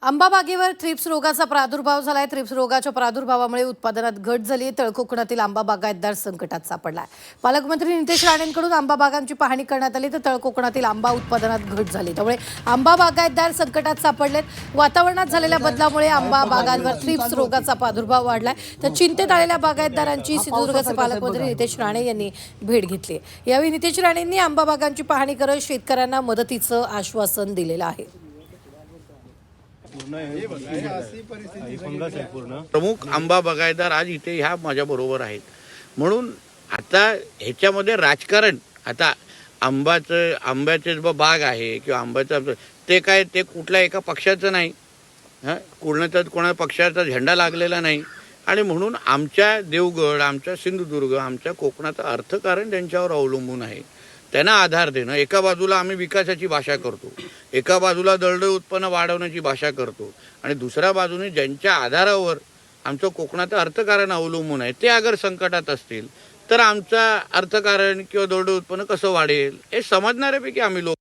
आंबा बागेवर थ्रिप्स रोगाचा प्रादुर्भाव झालाय। थ्रिप्स रोगाच्या प्रादुर्भावामुळे उत्पादनात घट झाली। तळकोकणातील आंबा बागायतदार संकटात सापडलाय। पालकमंत्री नितेश राणेंकडून आंबा बागांची पाहणी करण्यात आली तर तळकोकणातील आंबा उत्पादनात घट झाली। त्यामुळे आंबा बागायतदार संकटात सापडलेत। वातावरणात झालेल्या बदलामुळे आंबा बागांवर थ्रिप्स रोगाचा प्रादुर्भाव वाढलाय। तर चिंतेत आलेल्या बागायतदारांची सिंधुदुर्गचे पालकमंत्री नितेश राणे यांनी भेट घेतली। यावेळी नितेश राणेंनी आंबा बागांची पाहणी करत शेतकऱ्यांना मदतीचं आश्वासन दिलेलं आहे। प्रमुख आंबा बागायतदार आज इथे ह्या माझ्या बरोबर आहेत। म्हणून आता ह्याच्यामध्ये राजकारण, आता आंब्याचे बाग आहे किंवा आंब्याचं ते काय ते कुठल्या एका पक्षाचं नाही, कोणा पक्षाचा झेंडा लागलेला नाही। आणि म्हणून आमच्या देवगड, आमच्या सिंधुदुर्ग, आमच्या कोकणाचं अर्थकारण त्यांच्यावर अवलंबून आहे। त्यांना आधार देणं, एका बाजूला आम्ही विकासाची भाषा करतो, एका बाजूला दळदळ उत्पन्न वाढवण्याची भाषा करतो, आणि दुसऱ्या बाजूने ज्यांच्या आधारावर आमचं कोकणाचं अर्थकारण अवलंबून आहे ते अगर संकटात असतील तर आमचं अर्थकारण किंवा दळदळ उत्पन्न कसं वाढेल हे समजणाऱ्यापैकी आम्ही लोक